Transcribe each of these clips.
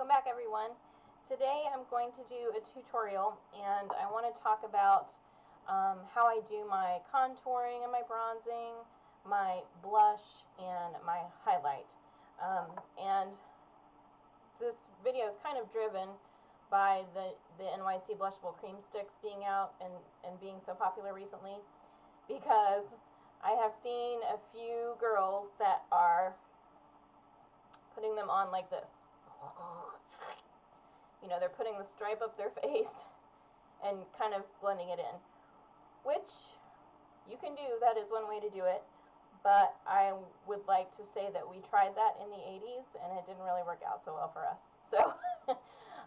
Welcome back, everyone. Today I'm going to do a tutorial, and I want to talk about how I do my contouring and my bronzing, my blush, and my highlight. And this video is kind of driven by the N.Y.C blushable cream sticks being out and being so popular recently, because I have seen a few girls that are putting them on like this. You know, they're putting the stripe up their face and kind of blending it in, which you can do. That is one way to do it, but I would like to say that we tried that in the 80s and it didn't really work out so well for us. So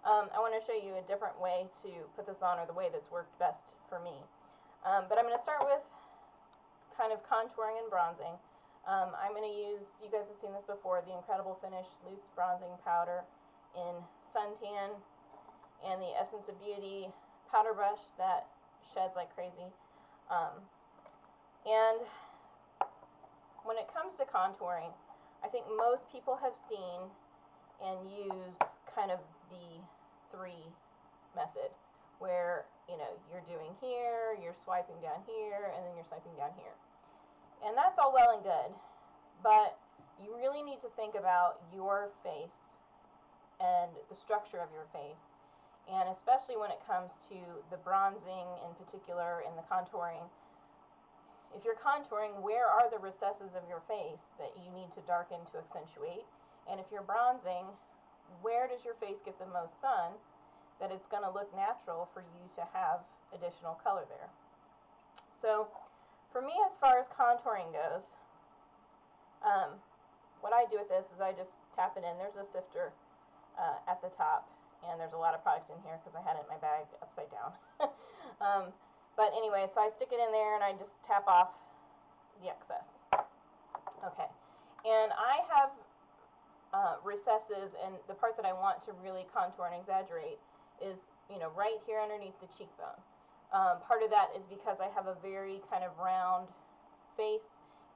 I want to show you a different way to put this on, or the way that's worked best for me. But I'm going to start with kind of contouring and bronzing. I'm going to use, you guys have seen this before, the Incredible Finish Loose Bronzing Powder in Suntan, and the Essence of Beauty powder brush that sheds like crazy. And when it comes to contouring, I think most people have seen and used kind of the 3 method, where, you know, you're doing here, you're swiping down here, and then you're swiping down here. And that's all well and good, but you really need to think about your face and the structure of your face, and especially when it comes to the bronzing in particular and the contouring. If you're contouring, where are the recesses of your face that you need to darken to accentuate? And if you're bronzing, where does your face get the most sun that it's going to look natural for you to have additional color there? So for me, as far as contouring goes, what I do with this is I just tap it in. There's a sifter at the top, and there's a lot of product in here because I had it in my bag upside down. But anyway, so I stick it in there and I just tap off the excess. Okay, and I have recesses, and the part that I want to really contour and exaggerate is, you know, right here underneath the cheekbone. Part of that is because I have a very kind of round face,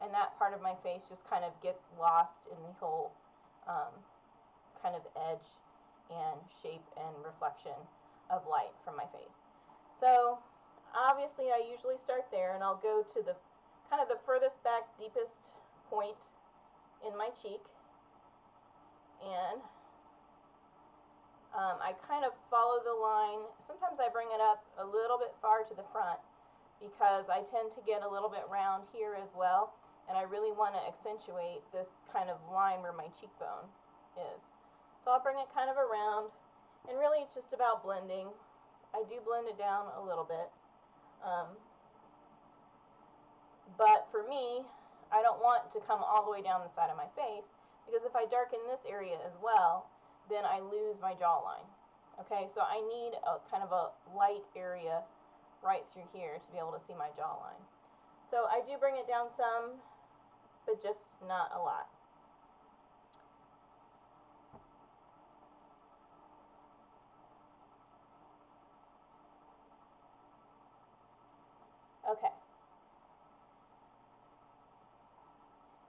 and that part of my face just kind of gets lost in the whole kind of edge and shape and reflection of light from my face. So obviously I usually start there, and I'll go to the kind of the furthest back, deepest point in my cheek, and I kind of follow the line. Sometimes I bring it up a little bit far to the front because I tend to get a little bit round here as well, and I really want to accentuate this kind of line where my cheekbone is. So I'll bring it kind of around, and really it's just about blending. I do blend it down a little bit, but for me, I don't want to come all the way down the side of my face, because if I darken this area as well, then I lose my jawline. Okay, so I need a kind of a light area right through here to be able to see my jawline. So I do bring it down some, but just not a lot. Okay.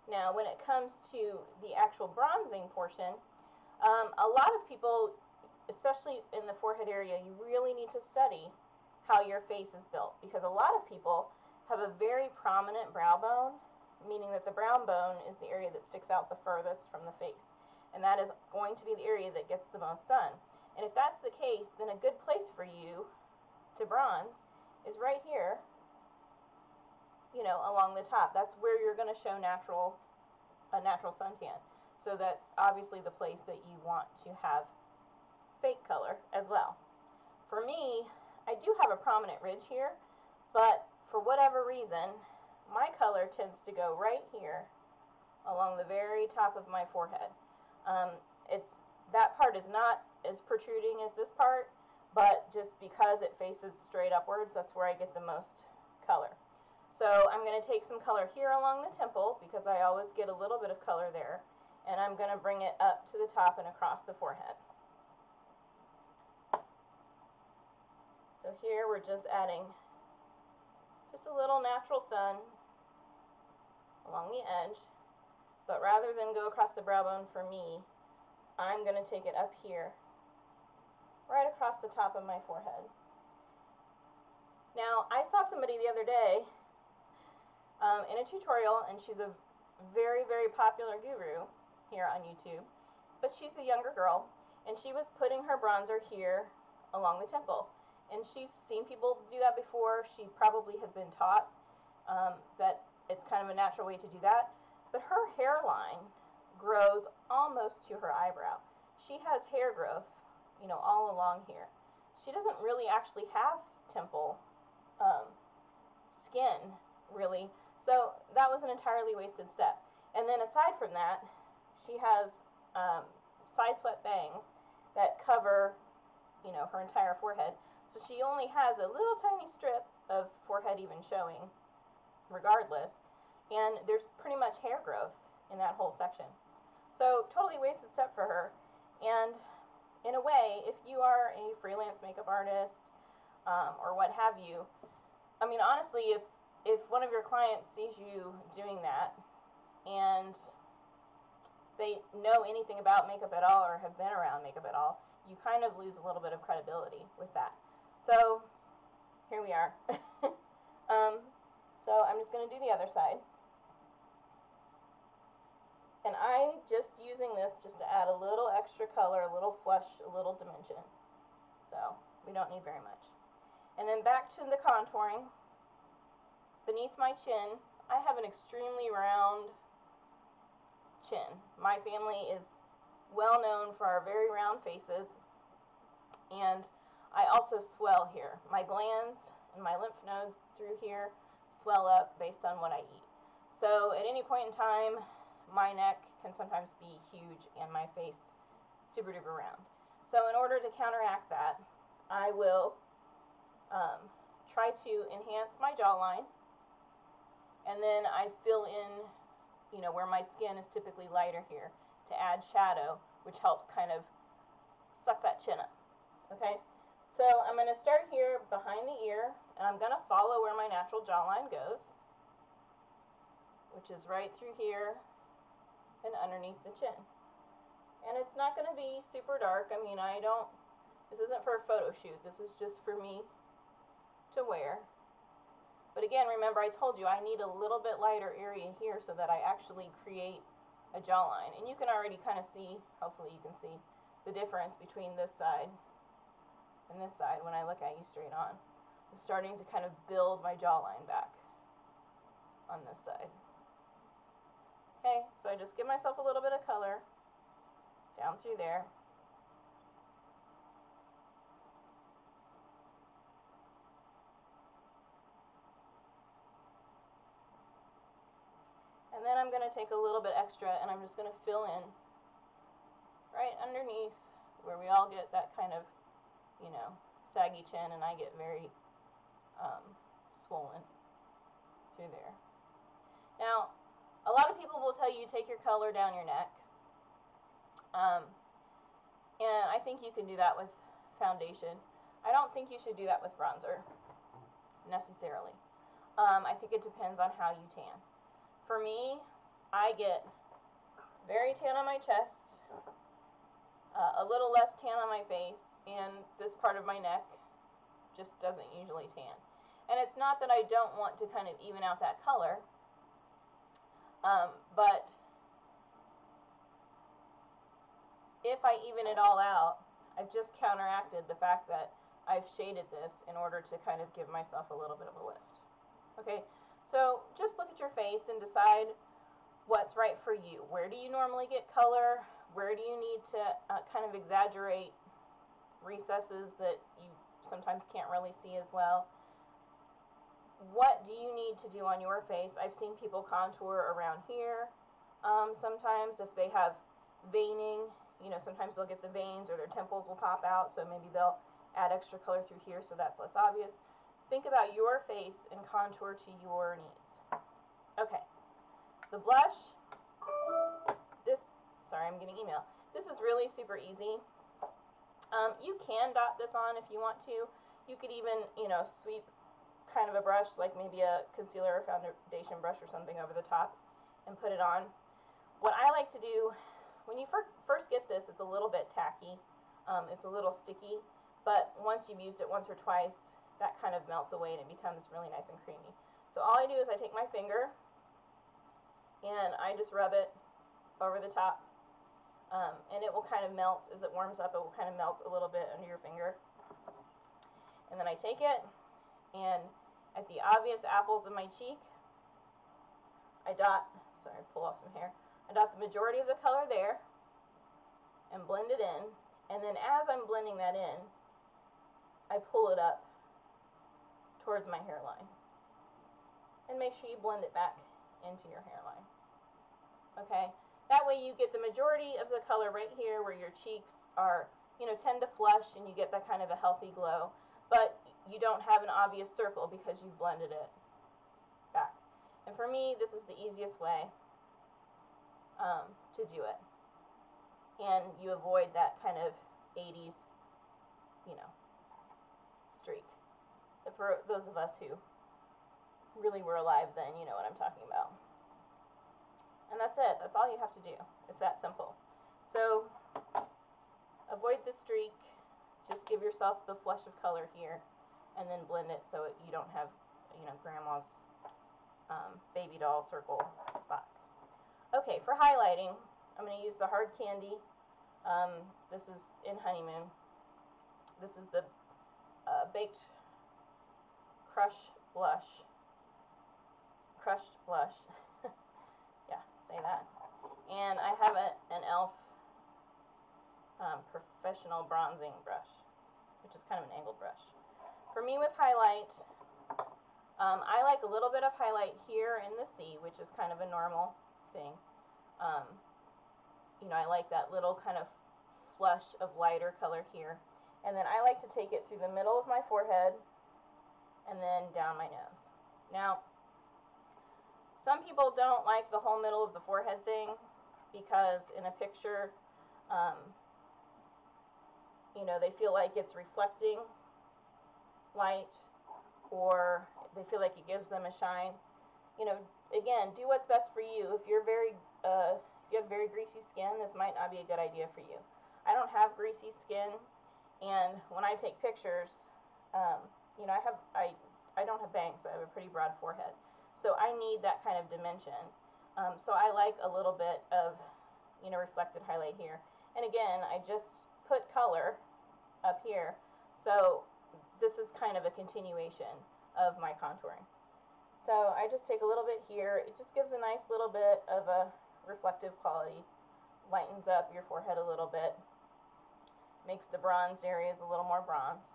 Now, when it comes to the actual bronzing portion, a lot of people, especially in the forehead area, you really need to study how your face is built, because a lot of people have a very prominent brow bone, meaning that the brow bone is the area that sticks out the furthest from the face, and that is going to be the area that gets the most sun. And if that's the case, then a good place for you to bronze is right here, you know, along the top. That's where you're going to show a natural suntan. So that's obviously the place that you want to have fake color as well. For me, I do have a prominent ridge here, but for whatever reason, my color tends to go right here along the very top of my forehead. That part is not as protruding as this part, but just because it faces straight upwards, that's where I get the most color. So I'm going to take some color here along the temple, because I always get a little bit of color there, and I'm going to bring it up to the top and across the forehead. So here we're just adding just a little natural sun along the edge, but rather than go across the brow bone for me, I'm going to take it up here, right across the top of my forehead. Now, I saw somebody the other day in a tutorial, and she's a very, very popular guru here on YouTube, but she's a younger girl, and she was putting her bronzer here along the temple. And she's seen people do that before. She probably has been taught that it's kind of a natural way to do that. But her hairline grows almost to her eyebrow. She has hair growth, you know, all along here. She doesn't really actually have temple skin, really. So that was an entirely wasted step. And then aside from that, she has side swept bangs that cover, you know, her entire forehead. So she only has a little tiny strip of forehead even showing, regardless. And there's pretty much hair growth in that whole section. So totally wasted step for her. And in a way, if you are a freelance makeup artist or what have you, I mean, honestly, if one of your clients sees you doing that and they know anything about makeup at all or have been around makeup at all, you kind of lose a little bit of credibility with that. So here we are. So I'm just going to do the other side. And I'm just using this just to add a little extra color, a little flush, a little dimension. So we don't need very much. And then back to the contouring. Beneath my chin, I have an extremely round chin. My family is well known for our very round faces, and I also swell here. My glands and my lymph nodes through here swell up based on what I eat. So at any point in time, my neck can sometimes be huge and my face super duper round. So in order to counteract that, I will try to enhance my jawline, and then I fill in, you know, where my skin is typically lighter here to add shadow, which helps kind of suck that chin up. Okay, so I'm going to start here behind the ear, and I'm going to follow where my natural jawline goes, which is right through here and underneath the chin. And it's not going to be super dark. I mean, this isn't for a photo shoot. This is just for me to wear. But again, remember I told you I need a little bit lighter area here so that I actually create a jawline. And you can already kind of see, hopefully you can see, the difference between this side and this side when I look at you straight on. I'm starting to kind of build my jawline back on this side. Okay, so I just give myself a little bit of color down through there. And then I'm going to take a little bit extra and I'm just going to fill in right underneath where we all get that kind of, you know, saggy chin, and I get very swollen through there. Now, a lot of people will tell you take your color down your neck. And I think you can do that with foundation. I don't think you should do that with bronzer, necessarily. I think it depends on how you tan. For me, I get very tan on my chest, a little less tan on my face, and this part of my neck just doesn't usually tan. And it's not that I don't want to kind of even out that color, but if I even it all out, I've just counteracted the fact that I've shaded this in order to kind of give myself a little bit of a lift. Okay, so just look at your face and decide what's right for you. Where do you normally get color? Where do you need to kind of exaggerate recesses that you sometimes can't really see as well? What do you need to do on your face? I've seen people contour around here. Sometimes if they have veining, you know, sometimes they'll get the veins or their temples will pop out, so maybe they'll add extra color through here so that's less obvious. Think about your face and contour to your needs. Okay, the blush, sorry, I'm getting email. This is really super easy. You can dot this on if you want to. You could even, you know, sweep kind of a brush, like maybe a concealer or foundation brush or something over the top and put it on. What I like to do when you first get this, it's a little bit tacky. It's a little sticky, but once you've used it once or twice, that kind of melts away and it becomes really nice and creamy. So all I do is I take my finger and I just rub it over the top, and it will kind of melt as it warms up. It will kind of melt a little bit under your finger. And then I take it, and at the obvious apples of my cheek, I dot, sorry, pull off some hair, I dot the majority of the color there and blend it in. And then as I'm blending that in, I pull it up towards my hairline. And make sure you blend it back into your hairline. Okay? That way you get the majority of the color right here where your cheeks are, tend to flush, and you get that kind of a healthy glow. But you don't have an obvious circle because you've blended it back. And for me, this is the easiest way to do it. And you avoid that kind of 80s, streak. But for those of us who really were alive then, you know what I'm talking about. And that's it. That's all you have to do. It's that simple. So, avoid the streak. Just give yourself the flush of color here, and then blend it so you don't have, grandma's baby doll circle spots. Okay, for highlighting, I'm going to use the hard candy. This is in Honeymoon. This is the Baked Crushed Blush. Yeah, say that. And I have an e.l.f. Professional bronzing brush, which is kind of an angled brush. For me with highlight, I like a little bit of highlight here in the C, which is kind of a normal thing. I like that little kind of flush of lighter color here. And then I like to take it through the middle of my forehead and then down my nose. Now, some people don't like the whole middle of the forehead thing because in a picture, they feel like it's reflecting light, or they feel like it gives them a shine. Again, do what's best for you. If you have very greasy skin, this might not be a good idea for you. I don't have greasy skin, and when I take pictures, I don't have bangs. I have a pretty broad forehead, so I need that kind of dimension. So I like a little bit of, reflected highlight here. And again, I just put color up here, so this is kind of a continuation of my contouring. So I just take a little bit here. It just gives a nice little bit of a reflective quality, lightens up your forehead a little bit, makes the bronzed areas a little more bronzed.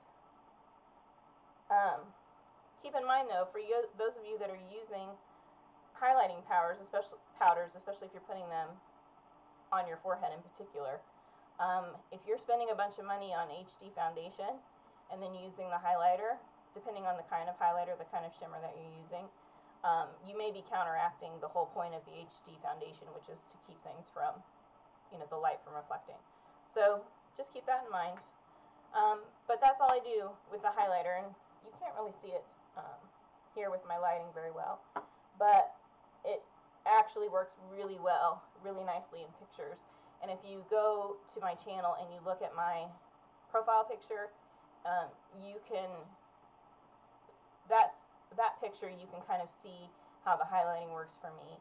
Keep in mind though, for those of you that are using highlighting powders, especially if you're putting them on your forehead in particular, if you're spending a bunch of money on HD foundation and then using the highlighter, depending on the kind of highlighter, the kind of shimmer that you're using, you may be counteracting the whole point of the HD foundation, which is to keep things from, the light from reflecting. So just keep that in mind. But that's all I do with the highlighter, and you can't really see it here with my lighting very well, but it actually works really well, really nicely in pictures. And if you go to my channel and you look at my profile picture, you can, that picture, you can kind of see how the highlighting works for me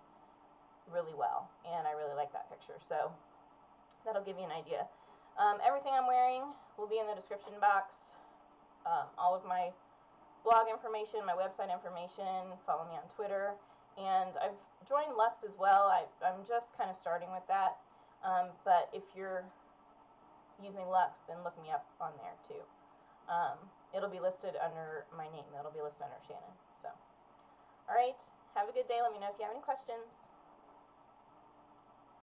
really well, and I really like that picture, so that'll give you an idea. Everything I'm wearing will be in the description box. All of my blog information, my website information, follow me on Twitter, and I've joined Luxe as well. I'm just kind of starting with that. But if you're using Luxe, then look me up on there too. It'll be listed under my name. It'll be listed under Shannon. So, all right. Have a good day. Let me know if you have any questions.